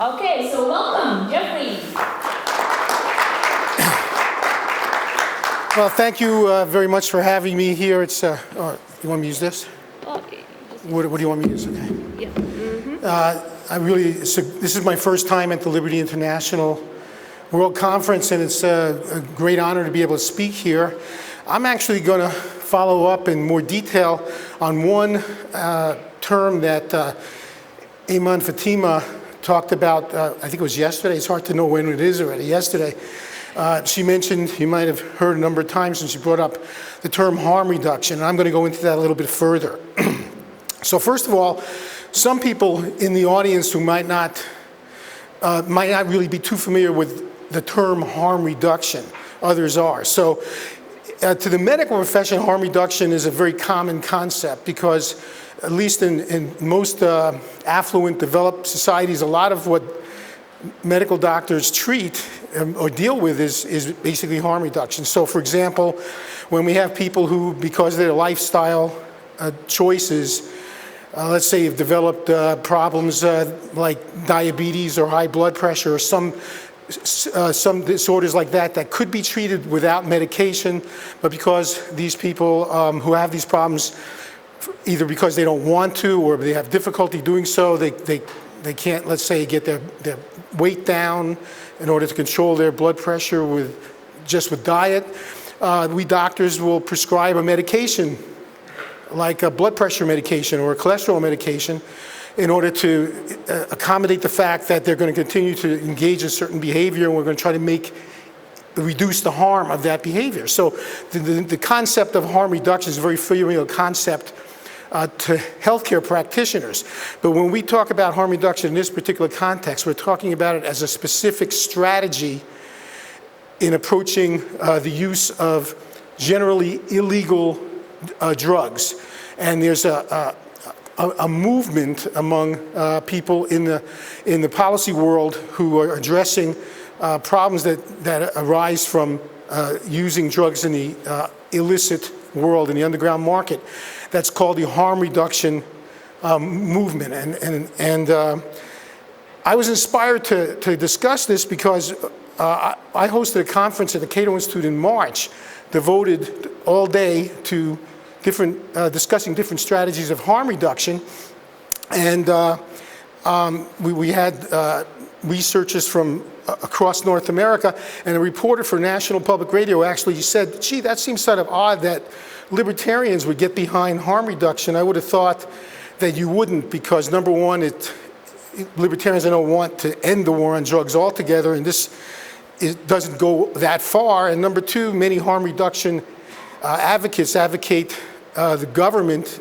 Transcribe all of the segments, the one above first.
Okay, so welcome, Jeffrey. Well, thank you very much for having me here. It's, you want me to use this? Okay. What do you want me to use? Okay. Yeah. Mm-hmm. This is my first time at the Liberty International World Conference, and it's a great honor to be able to speak here. I'm actually going to follow up in more detail on one term that Iman Fatima talked about, I think it was yesterday. It's hard to know when it is already. Yesterday, she mentioned, you might have heard a number of times, and she brought up the term harm reduction. And I'm going to go into that a little bit further. So first of all, some people in the audience who might not really be too familiar with the term harm reduction. Others are. So to the medical profession, harm reduction is a very common concept because at least in most affluent, developed societies, a lot of what medical doctors treat or deal with is basically harm reduction. So for example, when we have people who, because of their lifestyle choices, let's say have developed problems like diabetes or high blood pressure or some disorders like that that could be treated without medication, but because these people who have these problems, either because they don't want to or they have difficulty doing so, they can't, let's say, get their weight down in order to control their blood pressure with diet. We doctors will prescribe a medication like a blood pressure medication or a cholesterol medication in order to accommodate the fact that they're going to continue to engage in certain behavior, and we're going to try to reduce the harm of that behavior. So the concept of harm reduction is a very familiar concept to healthcare practitioners. But when we talk about harm reduction in this particular context, we're talking about it as a specific strategy in approaching the use of generally illegal drugs. And there's a movement among people in the policy world who are addressing problems that arise from using drugs in the illicit world, in the underground market. That's called the harm reduction movement. And I was inspired to discuss this because I hosted a conference at the Cato Institute in March, devoted all day to discussing different strategies of harm reduction. And we had researchers from across North America, and a reporter for National Public Radio actually said, gee, that seems sort of odd that libertarians would get behind harm reduction. I would have thought that you wouldn't, because number one, libertarians don't want to end the war on drugs altogether, and it doesn't go that far. And number two, many harm reduction advocates advocate the government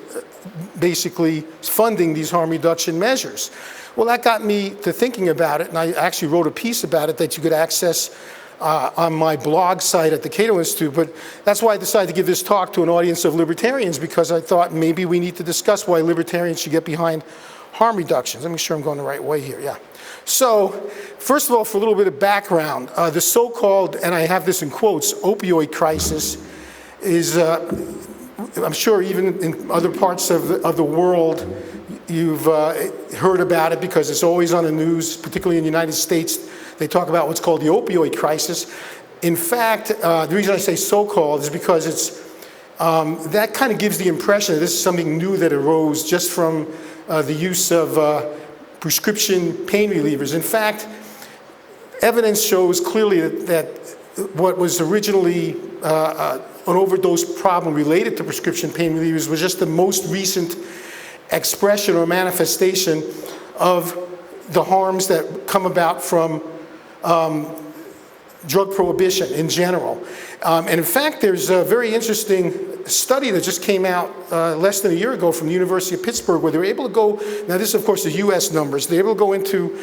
basically funding these harm reduction measures. Well, that got me to thinking about it, and I actually wrote a piece about it that you could access on my blog site at the Cato Institute. But that's why I decided to give this talk to an audience of libertarians, because I thought maybe we need to discuss why libertarians should get behind harm reductions. Let me make sure I'm going the right way here, yeah. So, first of all, for a little bit of background, the so-called, and I have this in quotes, opioid crisis is, I'm sure even in other parts of the world, you've heard about it because it's always on the news, particularly in the United States. They talk about what's called the opioid crisis. In fact, the reason I say so-called is because that kind of gives the impression that this is something new that arose just from the use of prescription pain relievers. In fact, evidence shows clearly that what was originally an overdose problem related to prescription pain relievers was just the most recent expression or manifestation of the harms that come about from drug prohibition in general. And in fact, there's a very interesting study that just came out less than a year ago from the University of Pittsburgh, where they were able to go, now this is of course the US numbers, they're able to go into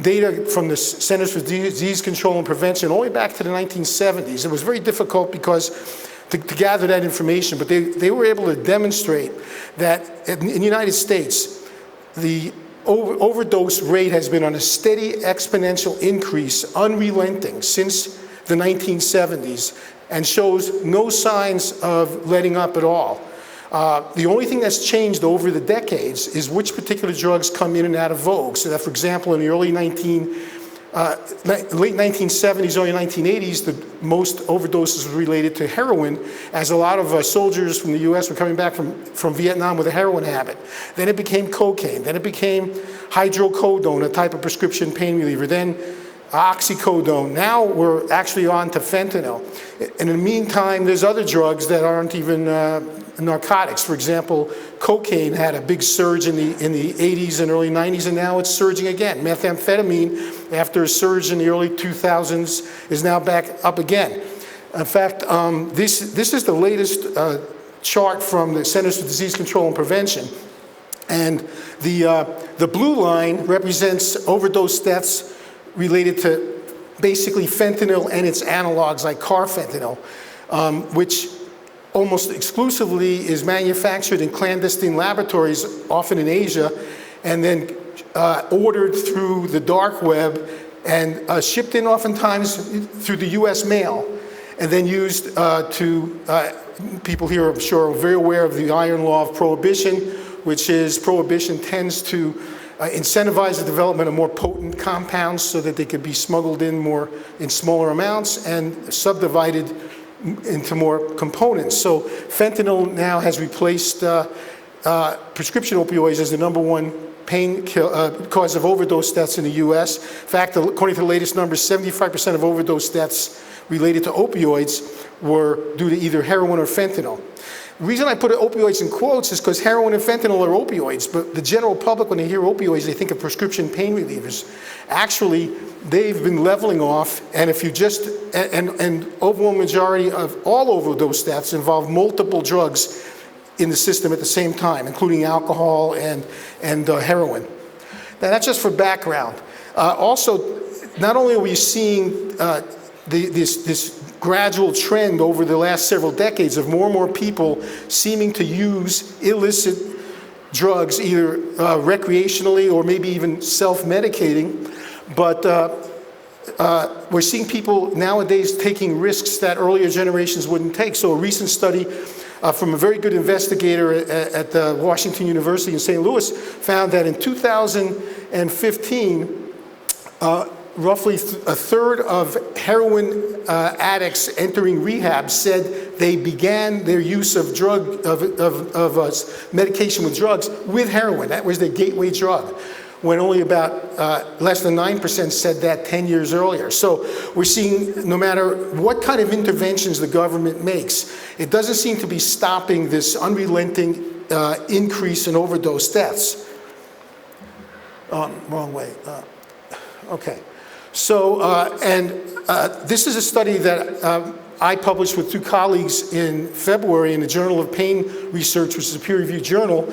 data from the Centers for Disease Control and Prevention all the way back to the 1970s. It was very difficult because to gather that information, but they were able to demonstrate that in the United States, the overdose rate has been on a steady exponential increase, unrelenting, since the 1970s, and shows no signs of letting up at all. The only thing that's changed over the decades is which particular drugs come in and out of vogue. So that, for example, in the late 1970s, early 1980s, the most overdoses were related to heroin, as a lot of soldiers from the US were coming back from Vietnam with a heroin habit. Then it became cocaine. Then it became hydrocodone, a type of prescription pain reliever. Then oxycodone. Now we're actually on to fentanyl. In the meantime, there's other drugs that aren't even narcotics. For example, cocaine had a big surge in the 80s and early 90s, and now it's surging again. Methamphetamine, after a surge in the early 2000s, is now back up again. In fact, this is the latest chart from the Centers for Disease Control and Prevention. And the blue line represents overdose deaths related to basically fentanyl and its analogs like carfentanil, which almost exclusively is manufactured in clandestine laboratories, often in Asia, and then ordered through the dark web and shipped in oftentimes through the US mail, and then used people here I'm sure are very aware of the iron law of prohibition, which is prohibition tends to incentivize the development of more potent compounds so that they could be smuggled in smaller amounts and subdivided into more components. So fentanyl now has replaced prescription opioids as the #1 cause of overdose deaths in the US. In fact, according to the latest numbers, 75% of overdose deaths related to opioids were due to either heroin or fentanyl. The reason I put opioids in quotes is because heroin and fentanyl are opioids, but the general public, when they hear opioids, they think of prescription pain relievers. Actually, they've been leveling off, and if you just, and overwhelming majority of all overdose deaths involve multiple drugs in the system at the same time, including alcohol and heroin. Now, that's just for background. Also, not only are we seeing this gradual trend over the last several decades of more and more people seeming to use illicit drugs, either recreationally or maybe even self-medicating, but we're seeing people nowadays taking risks that earlier generations wouldn't take. So a recent study from a very good investigator at the Washington University in St. Louis found that in 2015, roughly a third of heroin addicts entering rehab said they began their use of medication with drugs with heroin. That was their gateway drug, when only about less than 9% said that 10 years earlier. So we're seeing, no matter what kind of interventions the government makes, it doesn't seem to be stopping this unrelenting increase in overdose deaths. Wrong way. Okay. So, this is a study that I published with two colleagues in February in the Journal of Pain Research, which is a peer-reviewed journal.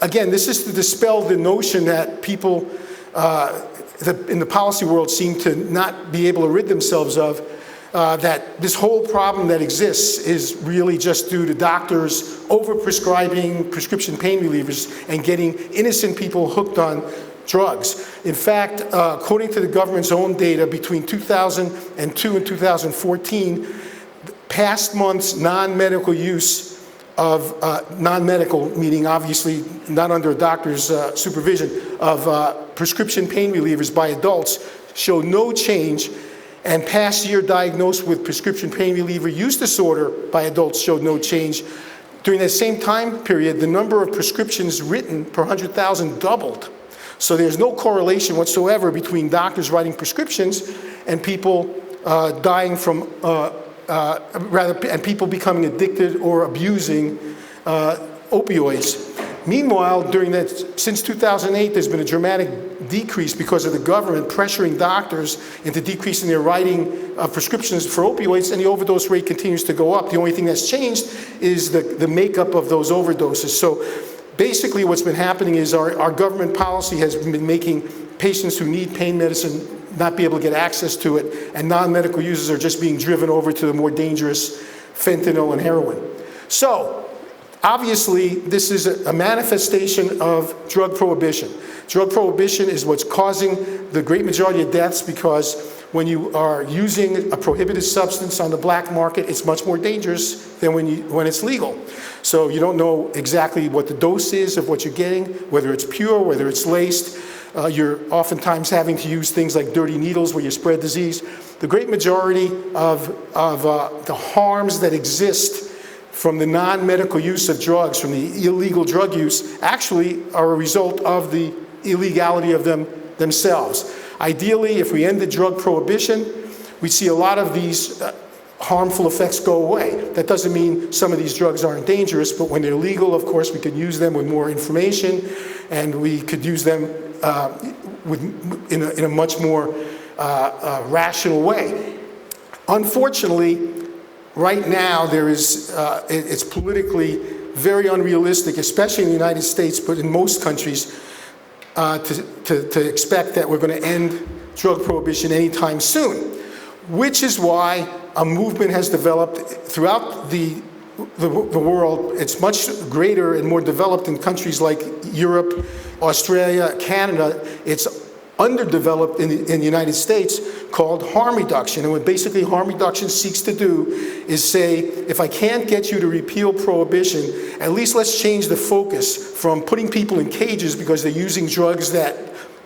Again, this is to dispel the notion that people in the policy world seem to not be able to rid themselves of, that this whole problem that exists is really just due to doctors over-prescribing prescription pain relievers and getting innocent people hooked on drugs. In fact, according to the government's own data, between 2002 and 2014, past months non-medical use of, non-medical meaning obviously not under a doctor's supervision, of prescription pain relievers by adults showed no change, and past year diagnosed with prescription pain reliever use disorder by adults showed no change. During that same time period, the number of prescriptions written per 100,000 doubled. So there's no correlation whatsoever between doctors writing prescriptions and people dying from, and people becoming addicted or abusing opioids. Meanwhile, since 2008, there's been a dramatic decrease because of the government pressuring doctors into decreasing their writing of prescriptions for opioids, and the overdose rate continues to go up. The only thing that's changed is the makeup of those overdoses. So basically what's been happening is our government policy has been making patients who need pain medicine not be able to get access to it, and non-medical users are just being driven over to the more dangerous fentanyl and heroin. So, obviously, this is a manifestation of drug prohibition. Drug prohibition is what's causing the great majority of deaths, because when you are using a prohibited substance on the black market, it's much more dangerous than when it's legal. So you don't know exactly what the dose is of what you're getting, whether it's pure, whether it's laced. You're oftentimes having to use things like dirty needles where you spread disease. The great majority of the harms that exist from the non-medical use of drugs, from the illegal drug use, actually are a result of the illegality of them themselves. Ideally, if we ended drug prohibition, we'd see a lot of these harmful effects go away. That doesn't mean some of these drugs aren't dangerous, but when they're legal, of course, we could use them with more information, and we could use them in a much more rational way. Unfortunately, right now it's politically very unrealistic, especially in the United States, but in most countries, to expect that we're going to end drug prohibition anytime soon, which is why a movement has developed throughout the world. It's much greater and more developed in countries like Europe, Australia, Canada. It's underdeveloped in the United States, called harm reduction. And what basically harm reduction seeks to do is say, if I can't get you to repeal prohibition, at least let's change the focus from putting people in cages because they're using drugs that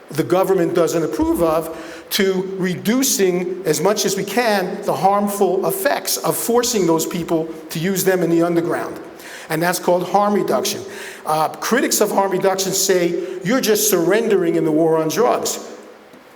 the government doesn't approve of, to reducing as much as we can the harmful effects of forcing those people to use them in the underground. And that's called harm reduction. Critics of harm reduction say, you're just surrendering in the war on drugs.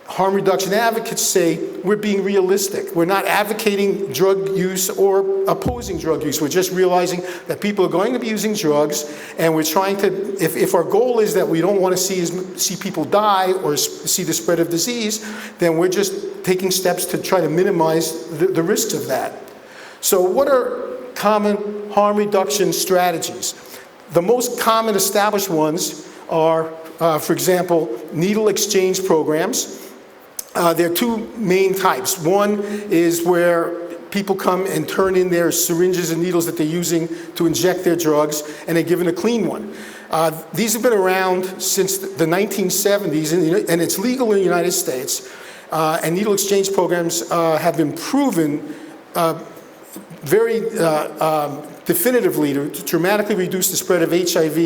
Harm reduction advocates say, we're being realistic. We're not advocating drug use or opposing drug use. We're just realizing that people are going to be using drugs, and we're trying to, if our goal is that we don't want to see people die or see the spread of disease, then we're just taking steps to try to minimize the risks of that. So what are common harm reduction strategies? The most common established ones are, for example, needle exchange programs. There are two main types. One is where people come and turn in their syringes and needles that they're using to inject their drugs, and they're given a clean one. These have been around since the 1970s, and it's legal in the United States. And needle exchange programs have been proven very definitively to dramatically reduce the spread of HIV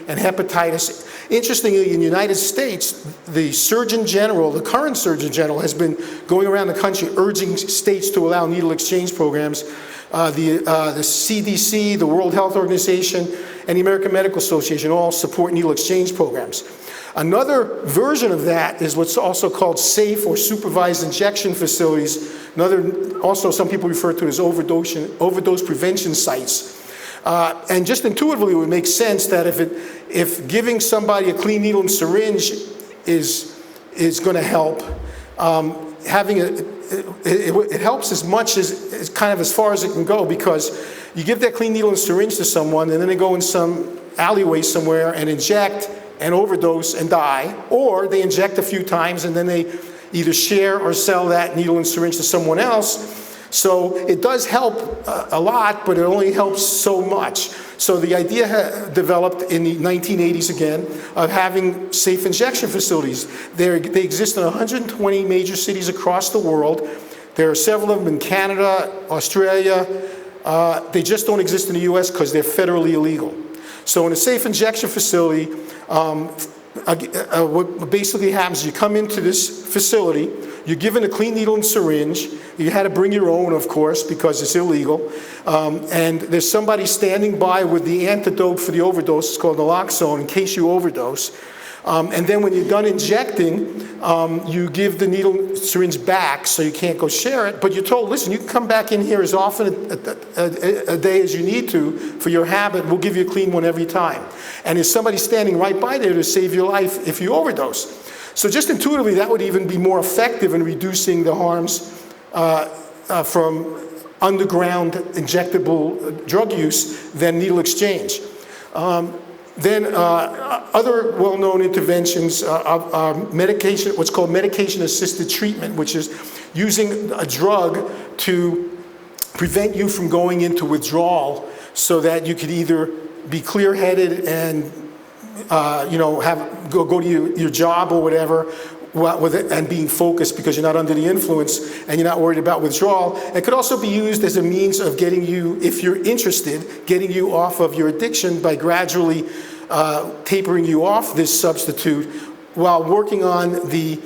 and hepatitis. Interestingly, in the United States, the Surgeon General, the current Surgeon General, has been going around the country urging states to allow needle exchange programs. The CDC, the World Health Organization, and the American Medical Association all support needle exchange programs. Another version of that is what's also called safe or supervised injection facilities. Also some people refer to as overdose prevention sites. And just intuitively, it would make sense that if giving somebody a clean needle and syringe is going to help, it helps as much as kind of as far as it can go, because you give that clean needle and syringe to someone, and then they go in some alleyway somewhere and inject and overdose and die, or they inject a few times and then they either share or sell that needle and syringe to someone else. So it does help a lot, but it only helps so much. So the idea developed in the 1980s again of having safe injection facilities. They exist in 120 major cities across the world. There are several of them in Canada, Australia. They just don't exist in the US because they're federally illegal. So in a safe injection facility, what basically happens, you come into this facility, you're given a clean needle and syringe. You had to bring your own, of course, because it's illegal. And there's somebody standing by with the antidote for the overdose. It's called naloxone, in case you overdose. And then when you're done injecting, you give the needle syringe back, so you can't go share it. But you're told, listen, you can come back in here as often a day as you need to for your habit. We'll give you a clean one every time. And there's somebody standing right by there to save your life if you overdose. So just intuitively, that would even be more effective in reducing the harms from underground injectable drug use than needle exchange. Then other well-known interventions are medication, what's called medication-assisted treatment, which is using a drug to prevent you from going into withdrawal so that you could either be clear-headed and go to your job or whatever, and being focused because you're not under the influence and you're not worried about withdrawal. It could also be used as a means of getting you, if you're interested, getting you off of your addiction by gradually tapering you off this substitute while working on the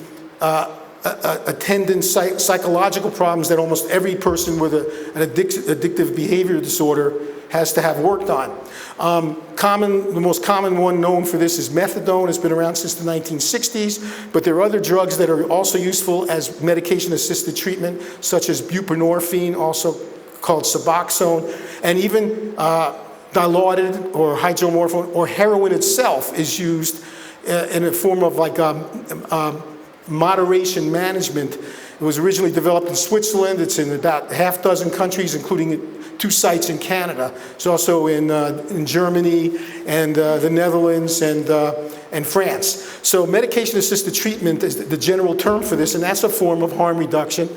attendant psychological problems that almost every person with an addictive behavior disorder has to have worked on. The most common one known for this is methadone. It's been around since the 1960s, but there are other drugs that are also useful as medication-assisted treatment, such as buprenorphine, also called Suboxone, and even Dilaudid or hydromorphone or heroin itself is used in a form of like moderation management. It was originally developed in Switzerland. It's in about half dozen countries, including 2 sites in Canada. It's also in Germany and the Netherlands and France. So medication-assisted treatment is the general term for this, and that's a form of harm reduction.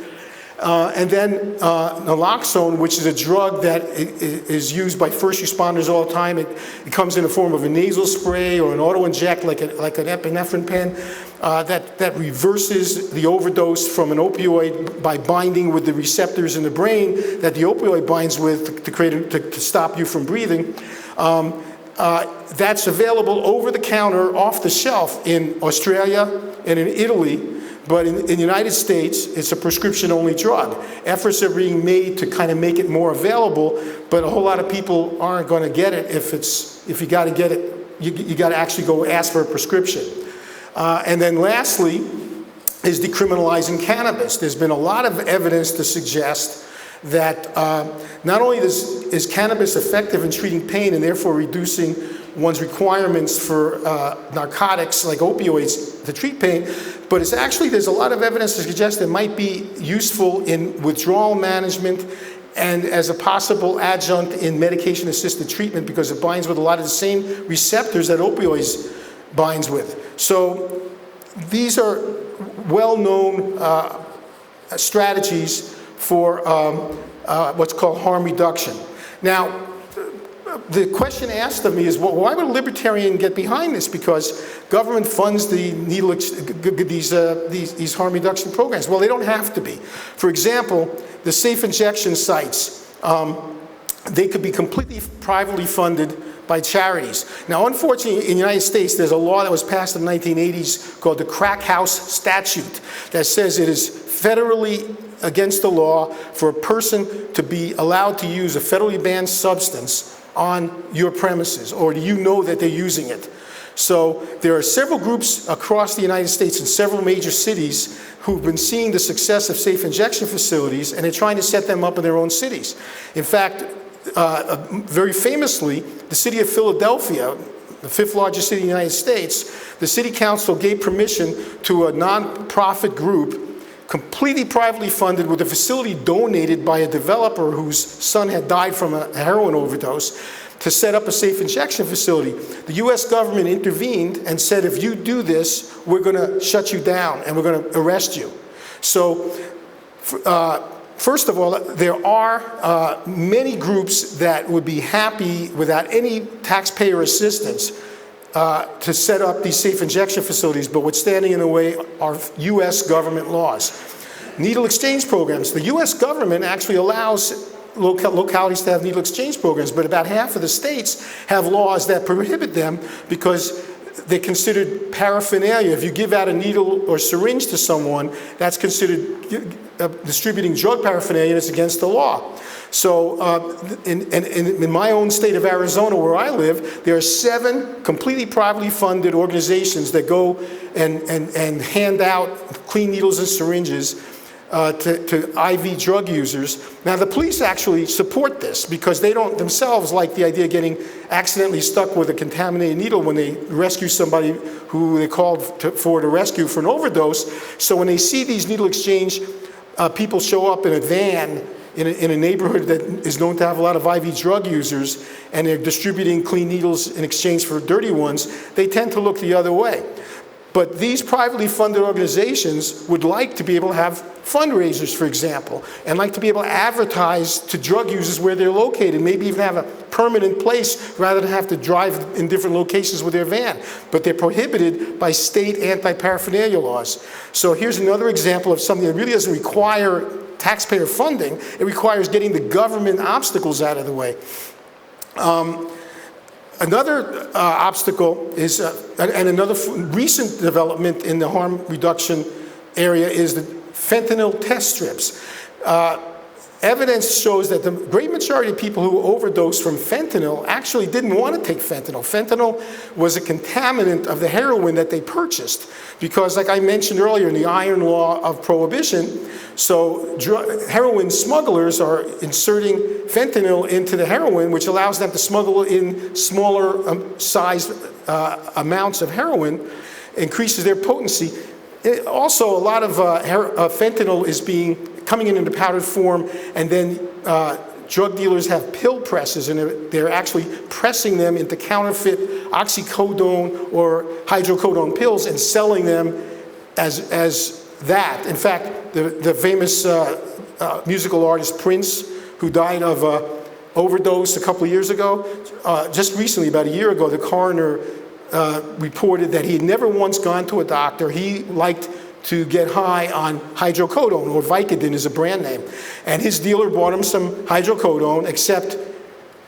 And then naloxone, which is a drug that is used by first responders all the time. It comes in the form of a nasal spray or an auto-inject like an epinephrine pen that reverses the overdose from an opioid by binding with the receptors in the brain that the opioid binds with to stop you from breathing. That's available over the counter, off the shelf in Australia and in Italy. But in the United States, it's a prescription-only drug. Efforts are being made to kind of make it more available, but a whole lot of people aren't going to get it if you got to get it, you got to actually go ask for a prescription. And then lastly is decriminalizing cannabis. There's been a lot of evidence to suggest that not only is cannabis effective in treating pain and therefore reducing one's requirements for narcotics like opioids to treat pain, but it's actually, there's a lot of evidence to suggest it might be useful in withdrawal management and as a possible adjunct in medication-assisted treatment because it binds with a lot of the same receptors that opioids binds with. So these are well-known strategies for what's called harm reduction. Now, the question asked of me is, well, why would a libertarian get behind this? Because government funds the needle these harm reduction programs. Well, they don't have to be. For example, the safe injection sites, they could be completely privately funded by charities. Now, unfortunately, in the United States, there's a law that was passed in the 1980s called the Crack House Statute that says it is federally against the law for a person to be allowed to use a federally banned substance on your premises, or you know that they're using it. So there are several groups across the United States in several major cities who've been seeing the success of safe injection facilities, and they're trying to set them up in their own cities. In fact, very famously, the city of Philadelphia, the 5th largest city in the United States, the city council gave permission to a non-profit group completely privately funded with a facility donated by a developer whose son had died from a heroin overdose to set up a safe injection facility. The US government intervened and said, if you do this, we're going to shut you down and we're going to arrest you. So first of all, there are many groups that would be happy without any taxpayer assistance to set up these safe injection facilities, but what's standing in the way are US government laws. Needle exchange programs. The US government actually allows localities to have needle exchange programs, but about half of the states have laws that prohibit them because they're considered paraphernalia. If you give out a needle or syringe to someone, that's considered distributing drug paraphernalia, and it's against the law. So in my own state of Arizona, where I live, there are 7 completely privately funded organizations that go and hand out clean needles and syringes to IV drug users. Now, the police actually support this because they don't themselves like the idea of getting accidentally stuck with a contaminated needle when they rescue somebody who they called for to rescue for an overdose. So when they see these needle exchange people show up in a van in a neighborhood that is known to have a lot of IV drug users, and they're distributing clean needles in exchange for dirty ones, they tend to look the other way. But these privately funded organizations would like to be able to have fundraisers, for example, and like to be able to advertise to drug users where they're located, maybe even have a permanent place rather than have to drive in different locations with their van. But they're prohibited by state anti-paraphernalia laws. So here's another example of something that really doesn't require taxpayer funding. It requires getting the government obstacles out of the way. Another obstacle is, and another recent development in the harm reduction area is the fentanyl test strips. Evidence shows that the great majority of people who overdosed from fentanyl actually didn't want to take fentanyl. Fentanyl was a contaminant of the heroin that they purchased because, like I mentioned earlier, in the iron law of Prohibition, so heroin smugglers are inserting fentanyl into the heroin, which allows them to smuggle in smaller sized amounts of heroin, increases their potency. Also, a lot of fentanyl is coming in the powdered form, and then drug dealers have pill presses, and they're actually pressing them into counterfeit oxycodone or hydrocodone pills and selling them as that. In fact, the famous musical artist Prince, who died of overdose a couple of years ago, just recently, about a year ago, the coroner reported that he had never once gone to a doctor. He liked to get high on hydrocodone, or Vicodin is a brand name. And his dealer bought him some hydrocodone, except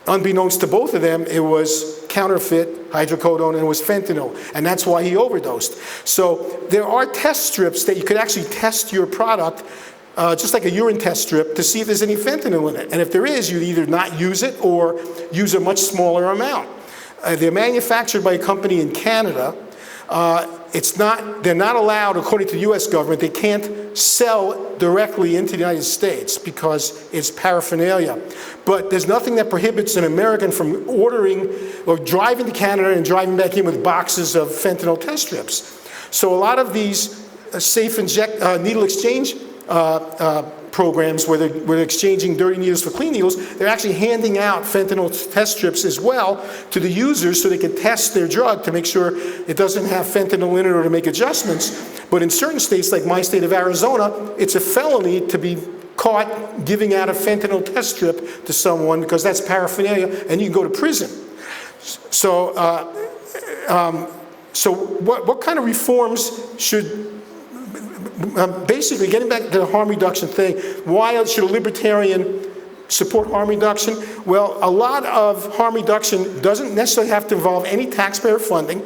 unbeknownst to both of them, it was counterfeit hydrocodone and it was fentanyl. And that's why he overdosed. So there are test strips that you could actually test your product, just like a urine test strip, to see if there's any fentanyl in it. And if there is, you either not use it or use a much smaller amount. They're manufactured by a company in Canada. They're not allowed, according to the US government, they can't sell directly into the United States because it's paraphernalia. But there's nothing that prohibits an American from ordering or driving to Canada and driving back in with boxes of fentanyl test strips. So a lot of these safe needle exchange programs where they're exchanging dirty needles for clean needles, they're actually handing out fentanyl test strips as well to the users so they can test their drug to make sure it doesn't have fentanyl in it or to make adjustments. But in certain states, like my state of Arizona, it's a felony to be caught giving out a fentanyl test strip to someone because that's paraphernalia and you can go to prison. So, what kind of reforms should basically, getting back to the harm reduction thing, why should a libertarian support harm reduction? Well, a lot of harm reduction doesn't necessarily have to involve any taxpayer funding,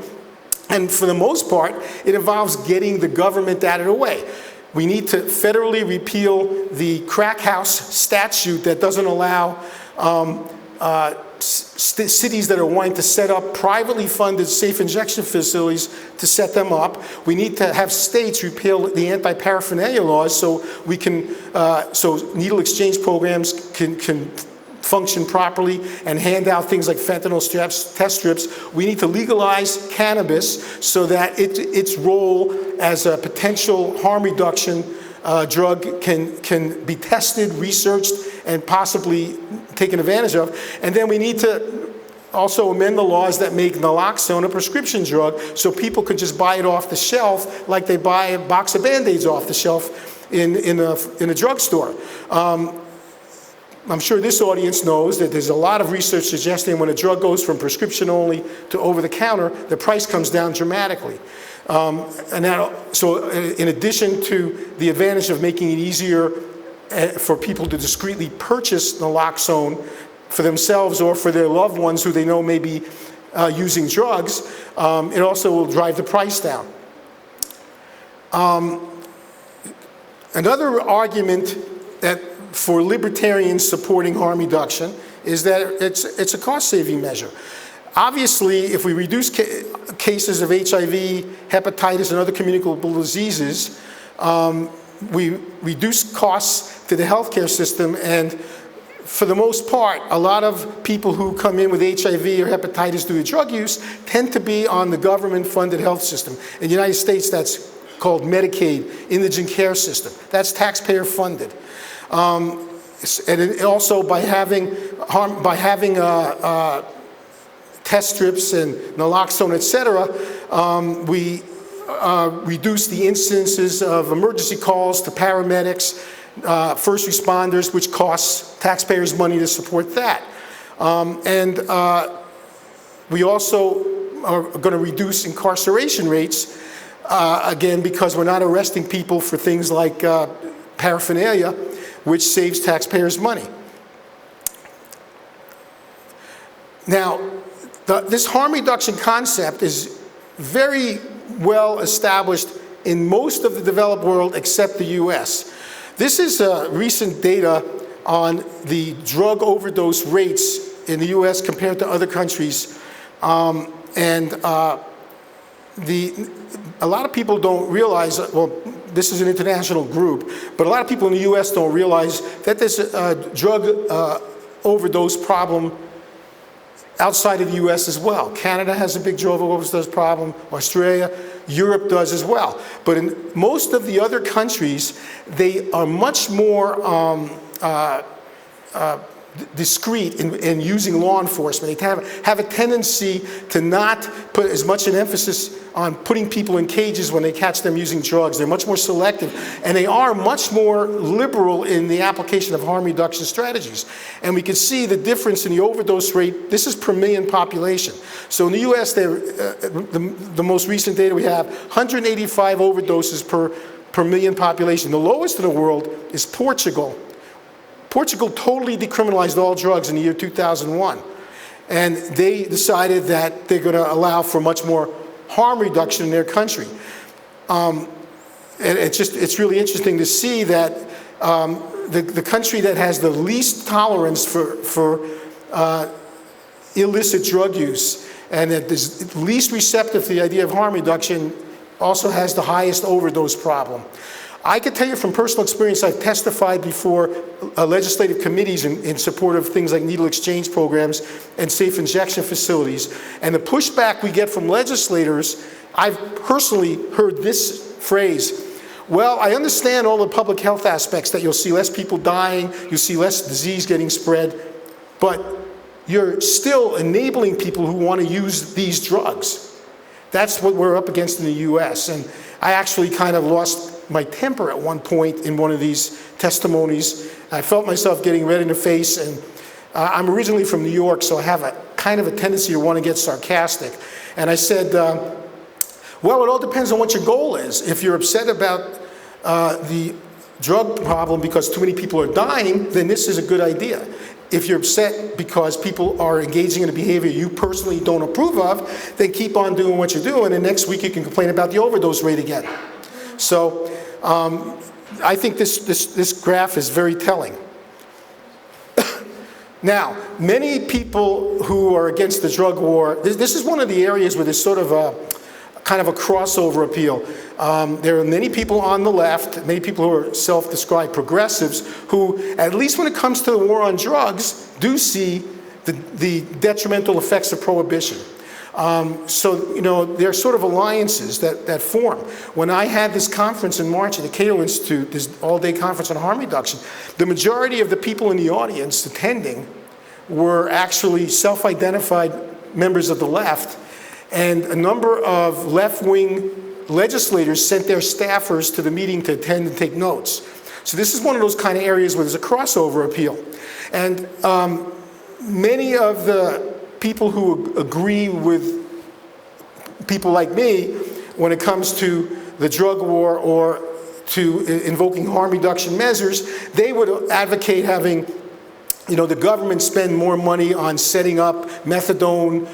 and for the most part, it involves getting the government out of the way. We need to federally repeal the crack house statute that doesn't allow cities that are wanting to set up privately funded safe injection facilities to set them up. We need to have states repeal the anti-paraphernalia laws so we can, so needle exchange programs can function properly and hand out things like fentanyl test strips. We need to legalize cannabis so that its role as a potential harm reduction drug can be tested, researched, and possibly taken advantage of. And then we need to also amend the laws that make naloxone a prescription drug so people can just buy it off the shelf like they buy a box of Band-Aids off the shelf in a drugstore. I'm sure this audience knows that there's a lot of research suggesting when a drug goes from prescription only to over-the-counter, the price comes down dramatically. So in addition to the advantage of making it easier for people to discreetly purchase naloxone for themselves or for their loved ones who they know may be using drugs, it also will drive the price down. Another argument that for libertarians supporting harm reduction is that it's a cost-saving measure. Obviously, if we reduce cases of HIV, hepatitis, and other communicable diseases, we reduce costs to the healthcare system, and for the most part, a lot of people who come in with HIV or hepatitis due to drug use tend to be on the government-funded health system. In the United States, that's called Medicaid, indigent care system. That's taxpayer-funded. And also by having test strips and naloxone, et cetera, we reduce the incidences of emergency calls to paramedics, first responders, which costs taxpayers money to support that. We also are going to reduce incarceration rates, again, because we're not arresting people for things like paraphernalia, which saves taxpayers money. Now, this harm reduction concept is very well established in most of the developed world except the US. This is recent data on the drug overdose rates in the US compared to other countries. A lot of people don't realize, well, this is an international group, but a lot of people in the US don't realize that there's a drug overdose problem outside of the US as well. Canada has a big drug overdose problem, Australia, Europe does as well. But in most of the other countries, they are much more discreet in using law enforcement. They have a tendency to not put as much an emphasis on putting people in cages when they catch them using drugs. They're much more selective, and they are much more liberal in the application of harm reduction strategies. And we can see the difference in the overdose rate. This is per million population. So in the US, the most recent data we have, 185 overdoses per million population. The lowest in the world is Portugal. Portugal totally decriminalized all drugs in the year 2001. And they decided that they're going to allow for much more harm reduction in their country. And it's really interesting to see that the country that has the least tolerance for illicit drug use and that is least receptive to the idea of harm reduction also has the highest overdose problem. I can tell you from personal experience, I've testified before legislative committees in support of things like needle exchange programs and safe injection facilities. And the pushback we get from legislators, I've personally heard this phrase: well, I understand all the public health aspects, that you'll see less people dying, you'll see less disease getting spread, but you're still enabling people who want to use these drugs. That's what we're up against in the US. And I actually kind of lost my temper at one point in one of these testimonies. I felt myself getting red in the face, and I'm originally from New York, so I have a kind of a tendency to want to get sarcastic. And I said, well, it all depends on what your goal is. If you're upset about the drug problem because too many people are dying, then this is a good idea. If you're upset because people are engaging in a behavior you personally don't approve of, then keep on doing what you're doing, and next week you can complain about the overdose rate again. So I think this graph is very telling. Now, many people who are against the drug war, this is one of the areas where there's sort of a kind of a crossover appeal. There are many people on the left, many people who are self-described progressives, who, at least when it comes to the war on drugs, do see the detrimental effects of prohibition. So, you know, there are sort of alliances that form. When I had this conference in March at the Cato Institute, this all-day conference on harm reduction, the majority of the people in the audience attending were actually self-identified members of the left, and a number of left-wing legislators sent their staffers to the meeting to attend and take notes. So this is one of those kind of areas where there's a crossover appeal. And many of the people who agree with people like me when it comes to the drug war or to invoking harm reduction measures, they would advocate having, you know, the government spend more money on setting up methadone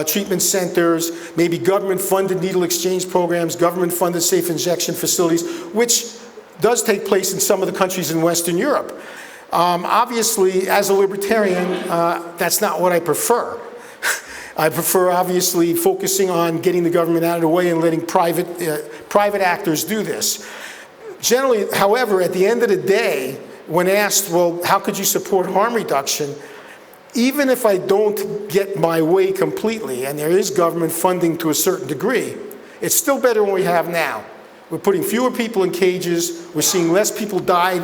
treatment centers, maybe government-funded needle exchange programs, government-funded safe injection facilities, which does take place in some of the countries in Western Europe. Obviously, as a libertarian, that's not what I prefer. I prefer, obviously, focusing on getting the government out of the way and letting private actors do this. Generally, however, at the end of the day, when asked, well, how could you support harm reduction? Even if I don't get my way completely, and there is government funding to a certain degree, it's still better than we have now. We're putting fewer people in cages, we're seeing less people die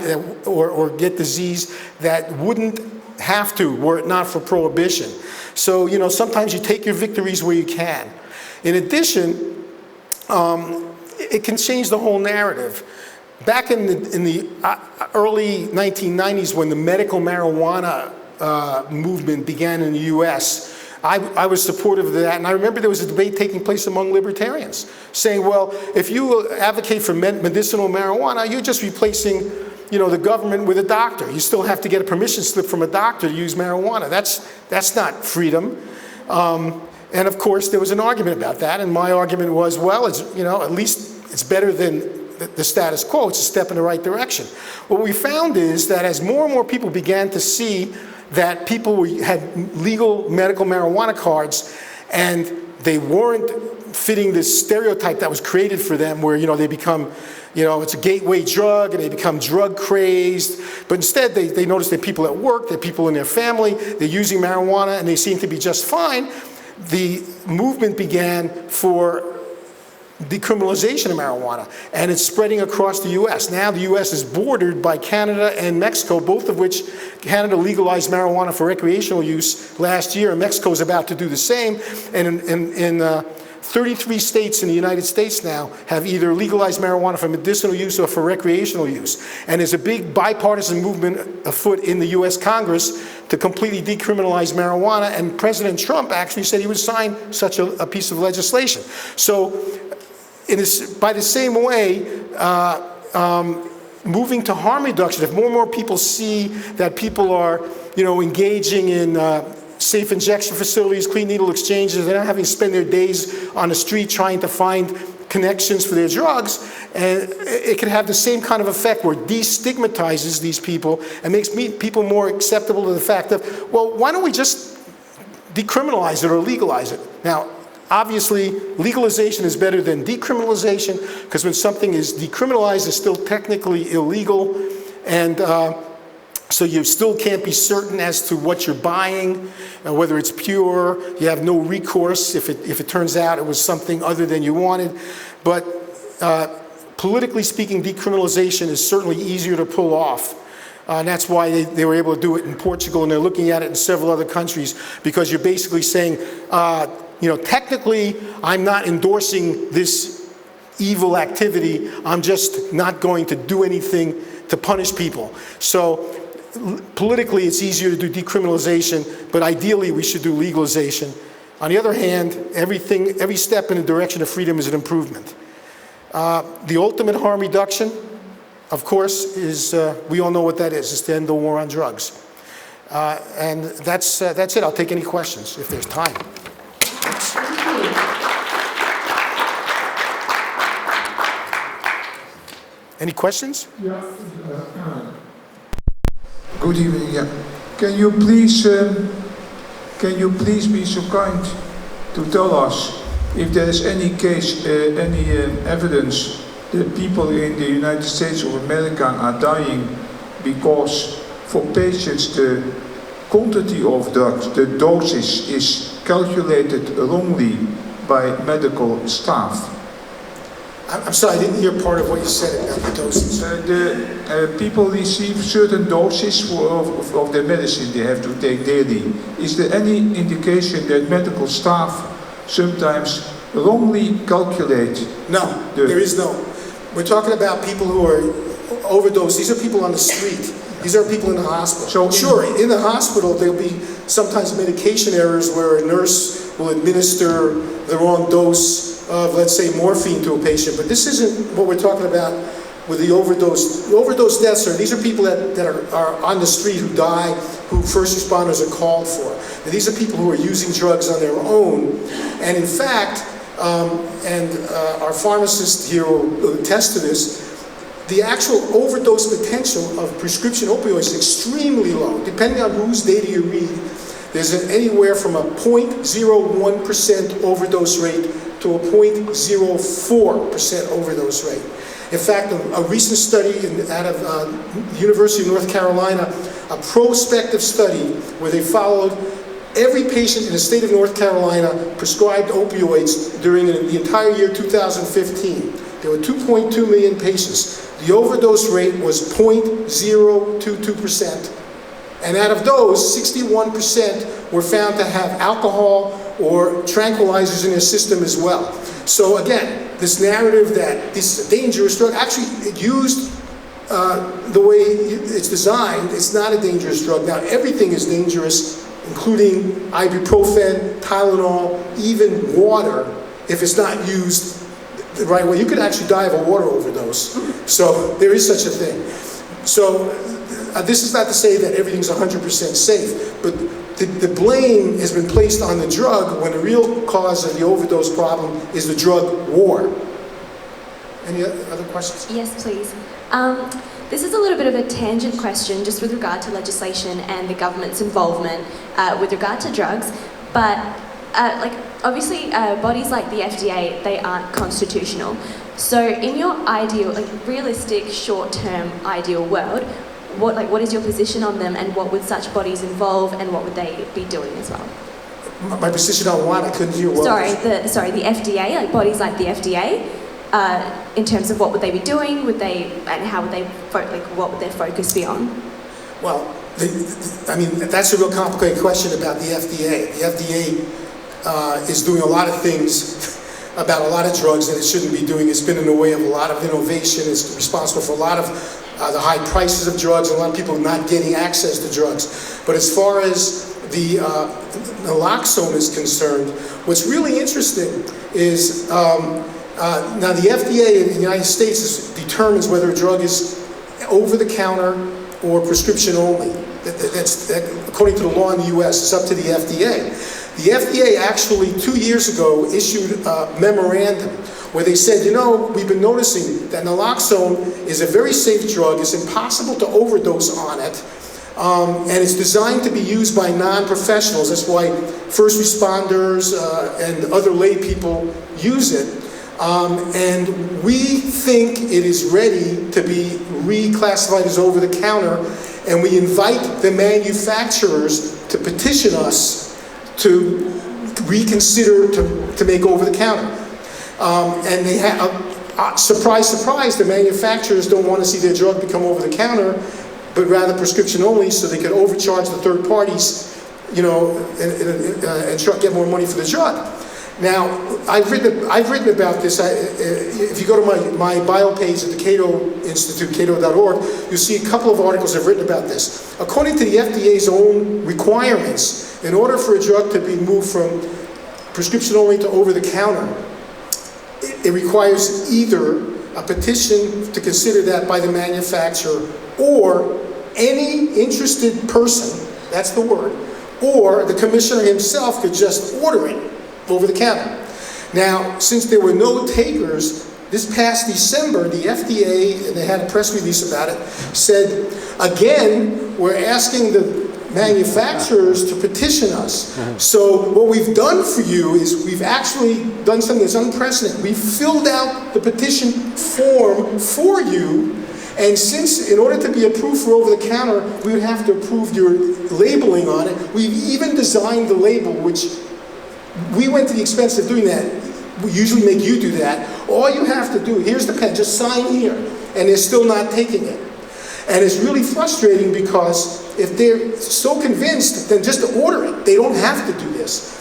or get disease that wouldn't have to were it not for prohibition. So, you know, sometimes you take your victories where you can. In addition, it can change the whole narrative. Back in the early 1990s, when the medical marijuana movement began in the U.S., I was supportive of that, and I remember there was a debate taking place among libertarians, saying, well, if you advocate for medicinal marijuana, you're just replacing, the government with a doctor. You still have to get a permission slip from a doctor to use marijuana. That's not freedom. And of course, there was an argument about that, and my argument was, well, at least it's better than the status quo. It's a step in the right direction. What we found is that as more and more people began to see that people had legal medical marijuana cards and they weren't fitting this stereotype that was created for them where, they become, it's a gateway drug and they become drug crazed. But instead, they notice that people at work, that people in their family, they're using marijuana and they seem to be just fine. The movement began for decriminalization of marijuana, and it's spreading across the U.S. Now the U.S. is bordered by Canada and Mexico, both of which Canada legalized marijuana for recreational use last year, and Mexico is about to do the same. And in 33 states in the United States now have either legalized marijuana for medicinal use or for recreational use. And there's a big bipartisan movement afoot in the U.S. Congress to completely decriminalize marijuana, and President Trump actually said he would sign such a piece of legislation. So by the same way, moving to harm reduction, if more and more people see that people are, engaging in safe injection facilities, clean needle exchanges, they're not having to spend their days on the street trying to find connections for their drugs, and it can have the same kind of effect where it destigmatizes these people and makes people more acceptable to the fact of, well, why don't we just decriminalize it or legalize it? Now, obviously, legalization is better than decriminalization, because when something is decriminalized, it's still technically illegal, and so you still can't be certain as to what you're buying, whether it's pure. You have no recourse if it turns out it was something other than you wanted. But politically speaking, decriminalization is certainly easier to pull off. And that's why they were able to do it in Portugal, and they're looking at it in several other countries, because you're basically saying, technically, I'm not endorsing this evil activity. I'm just not going to do anything to punish people. So politically, it's easier to do decriminalization, but ideally, we should do legalization. On the other hand, every step in the direction of freedom is an improvement. The ultimate harm reduction, of course, is, we all know what that is. It's to end the war on drugs. And that's it. I'll take any questions if there's time. Any questions? Yeah. Good evening. Yeah. Can you please be so kind to tell us if there is any case, any evidence that people in the United States of America are dying because for patients the quantity of drugs, the doses, is calculated wrongly by medical staff? I'm sorry, I didn't hear part of what you said about the doses. People receive certain doses of the medicine they have to take daily. Is there any indication that medical staff sometimes wrongly calculate? No, there is no. We're talking about people who are overdosed. These are people on the street. These are people in the hospital. So sure, in the hospital there'll be sometimes medication errors where a nurse will administer the wrong dose of, let's say, morphine to a patient. But this isn't what we're talking about with the overdose. The overdose deaths these are people that are on the street who die, who first responders are called for. And these are people who are using drugs on their own. And in fact, our pharmacist here will attest to this, the actual overdose potential of prescription opioids is extremely low. Depending on whose data you read, there's anywhere from a 0.01% overdose rate to a 0.04% overdose rate. In fact, a recent study out of the University of North Carolina, a prospective study where they followed every patient in the state of North Carolina prescribed opioids during the entire year 2015. There were 2.2 million patients. The overdose rate was 0.022%. And out of those, 61% were found to have alcohol or tranquilizers in their system as well. So again, this narrative that this is a dangerous drug. Actually, it used the way it's designed, it's not a dangerous drug. Now, everything is dangerous, including ibuprofen, Tylenol, even water, if it's not used the right way. You could actually die of a water overdose. So there is such a thing. So this is not to say that everything's 100% safe, but the blame has been placed on the drug when the real cause of the overdose problem is the drug war. Any other questions? Yes, please. This is a little bit of a tangent question just with regard to legislation and the government's involvement with regard to drugs, but like obviously bodies like the FDA, they aren't constitutional. So in your ideal, like realistic short-term ideal world, what is your position on them, and what would such bodies involve, and what would they be doing as well? My position on what? I couldn't hear well. Sorry, the FDA, like bodies like the FDA, in terms of what would they be doing, and how would they, what would their focus be on? Well, I mean, that's a real complicated question about the FDA. The FDA is doing a lot of things about a lot of drugs that it shouldn't be doing. It's been in the way of a lot of innovation. It's responsible for a lot of the high prices of drugs, and a lot of people not getting access to drugs. But as far as the naloxone is concerned, what's really interesting is now the FDA in the United States determines whether a drug is over-the-counter or prescription only. That's according to the law in the U.S., it's up to the FDA. The FDA actually 2 years ago issued a memorandum where they said, you know, we've been noticing that naloxone is a very safe drug. It's impossible to overdose on it. And it's designed to be used by non-professionals. That's why first responders and other lay people use it. And we think it is ready to be reclassified as over-the-counter, and we invite the manufacturers to petition us to reconsider to make over-the-counter. And they have, surprise, surprise, the manufacturers don't want to see their drug become over-the-counter, but rather prescription only, so they can overcharge the third parties, you know, and get more money for the drug. Now, I've written about this. If you go to my bio page at the Cato Institute, cato.org, you'll see a couple of articles I've written about this. According to the FDA's own requirements, in order for a drug to be moved from prescription only to over-the-counter, it requires either a petition to consider that by the manufacturer, or any interested person, that's the word, or the commissioner himself could just order it over the counter. Now, since there were no takers, this past December, the FDA, and they had a press release about it, said, again, we're asking the manufacturers to petition us. So what we've done for you is we've actually done something that's unprecedented. We've filled out the petition form for you, and since in order to be approved for over-the-counter, we would have to approve your labeling on it. We've even designed the label, which we went to the expense of doing that. We usually make you do that. All you have to do, here's the pen, just sign here, and they're still not taking it. And it's really frustrating because if they're so convinced, then just order it. They don't have to do this.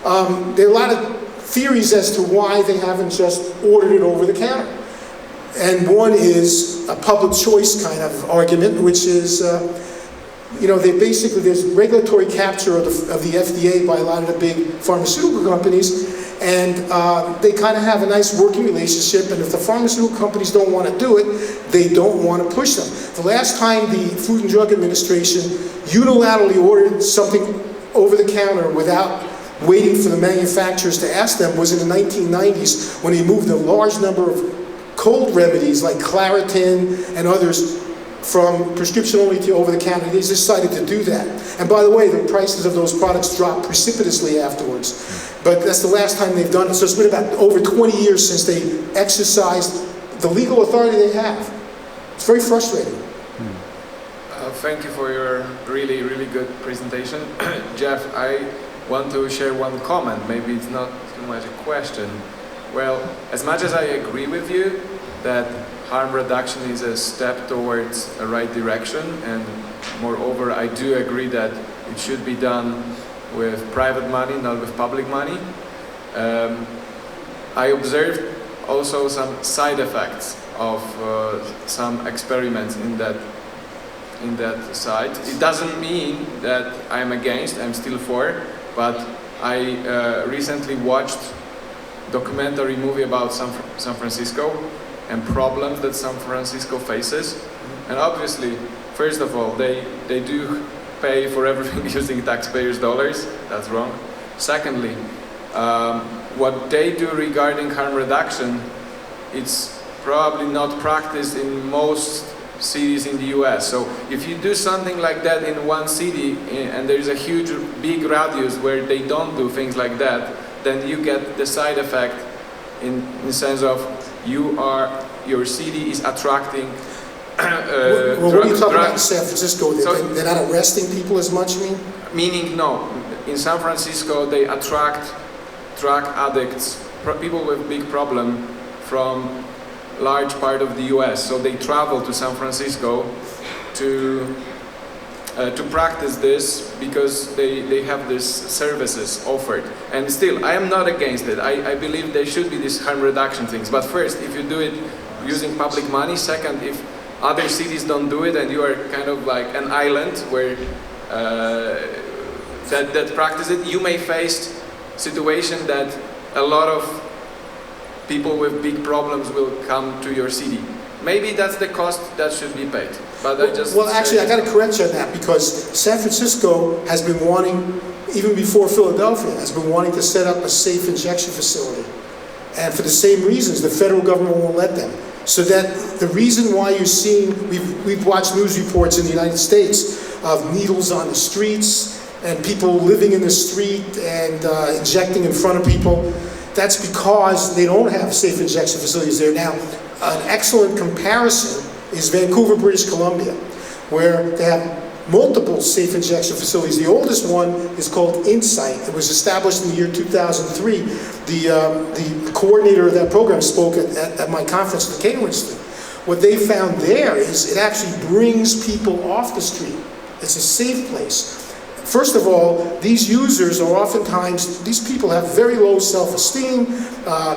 There are a lot of theories as to why they haven't just ordered it over the counter. And one is a public choice kind of argument, which is, you know, there's regulatory capture of the FDA by a lot of the big pharmaceutical companies, and they kind of have a nice working relationship, and if the pharmaceutical companies don't want to do it, they don't want to push them. The last time the Food and Drug Administration unilaterally ordered something over the counter without waiting for the manufacturers to ask them was in the 1990s, when they moved a large number of cold remedies like Claritin and others from prescription only to over-the-counter. They decided to do that. And by the way, the prices of those products dropped precipitously afterwards. But that's the last time they've done it. So it's been about over 20 years since they exercised the legal authority they have. It's very frustrating. Thank you for your really, really good presentation. Jeff, I want to share one comment. Maybe it's not too much a question. Well, as much as I agree with you that harm reduction is a step towards a right direction, and moreover, I do agree that it should be done with private money, not with public money. I observed also some side effects of some experiments in that side. It doesn't mean that I'm against, I'm still for, but I recently watched a documentary movie about San Francisco and problems that San Francisco faces. And obviously, first of all, they do pay for everything using taxpayers' dollars. That's wrong. Secondly, what they do regarding harm reduction, it's probably not practiced in most cities in the US. So if you do something like that in one city and there's a huge, big radius where they don't do things like that, then you get the side effect in the sense of your city is attracting well, what are you talking about in San Francisco? They're not arresting people as much, you mean? Meaning, no. In San Francisco, they attract drug addicts, people with big problem from large part of the US. So they travel to San Francisco to practice this because they have these services offered. And still, I am not against it. I believe there should be these harm reduction things. But first, if you do it using public money. Second, if other cities don't do it and you are kind of like an island where that practice it, you may face situation that a lot of people with big problems will come to your city. Maybe that's the cost that should be paid. But well, actually, I got to correct you on that because San Francisco has been wanting, even before Philadelphia, has been wanting to set up a safe injection facility. And for the same reasons, the federal government won't let them. So that the reason why you're seeing, we've watched news reports in the United States of needles on the streets and people living in the street and injecting in front of people. That's because they don't have safe injection facilities there. Now, an excellent comparison is Vancouver, British Columbia, where they have multiple safe injection facilities. The oldest one is called Insight. It was established in the year 2003. The coordinator of that program spoke at my conference at the Cato Institute. What they found there is it actually brings people off the street. It's a safe place. First of all, these users are oftentimes, these people have very low self-esteem.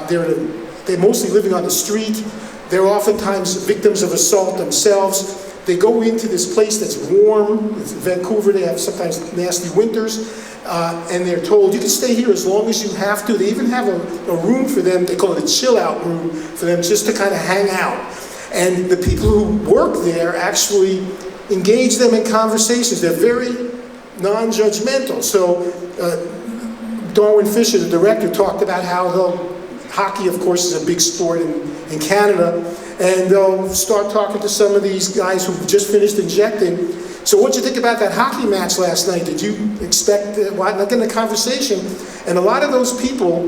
They're mostly living on the street. They're oftentimes victims of assault themselves. They go into this place that's warm. In Vancouver, they have sometimes nasty winters. And they're told, you can stay here as long as you have to. They even have a room for them, they call it a chill-out room, for them just to kind of hang out. And the people who work there actually engage them in conversations. They're very non-judgmental. So Darwin Fisher, the director, talked about how hockey, of course, is a big sport in Canada, and they'll start talking to some of these guys who've just finished injecting. So what'd you think about that hockey match last night? Did you expect, like in the conversation? And a lot of those people,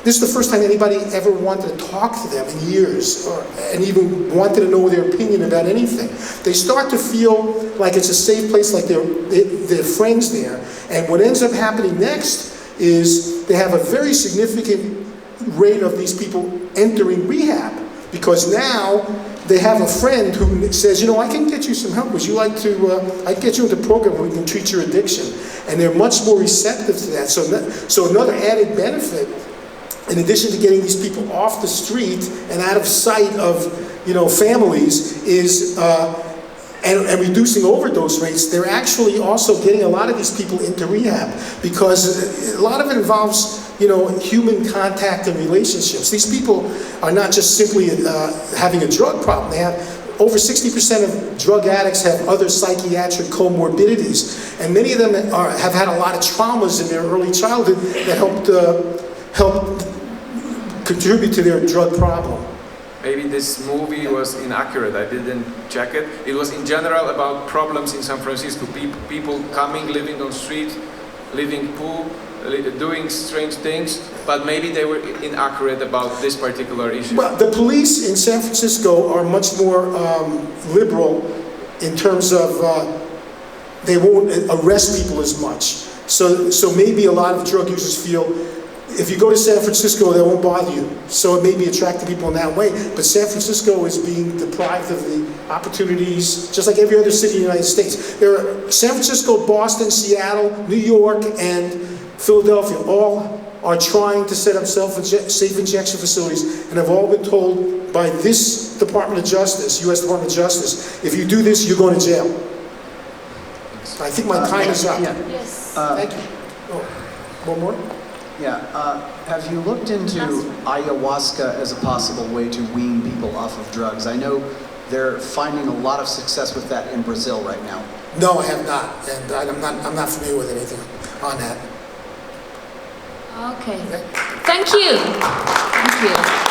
this is the first time anybody ever wanted to talk to them in years, and even wanted to know their opinion about anything. They start to feel like it's a safe place, like they're friends there. And what ends up happening next is they have a very significant rate of these people entering rehab, because now they have a friend who says, you know, I can get you some help. Would you like to, I can get you into a program where we can treat your addiction. And they're much more receptive to that. So another added benefit, in addition to getting these people off the street and out of sight of, you know, families, is and reducing overdose rates, they're actually also getting a lot of these people into rehab, because a lot of it involves, you know, human contact and relationships. These people are not just simply having a drug problem. They have over 60% of drug addicts have other psychiatric comorbidities, and many of them have had a lot of traumas in their early childhood that helped contribute to their drug problem. Maybe this movie was inaccurate, I didn't check it. It was in general about problems in San Francisco. People coming, living on street, living poor, doing strange things, but maybe they were inaccurate about this particular issue. Well, the police in San Francisco are much more liberal in terms of they won't arrest people as much. So maybe a lot of drug users feel, if you go to San Francisco, they won't bother you. So it may be attracting people in that way. But San Francisco is being deprived of the opportunities, just like every other city in the United States. There are San Francisco, Boston, Seattle, New York, and Philadelphia all are trying to set up safe injection facilities and have all been told by this Department of Justice, U.S. Department of Justice, if you do this, you're going to jail. I think my time is up. Yeah. Yes. Thank you. Oh, one more? Yeah. Have you looked into ayahuasca as a possible way to wean people off of drugs? I know they're finding a lot of success with that in Brazil right now. No, I have not, and I'm not familiar with anything on that. Okay. Thank you. Thank you.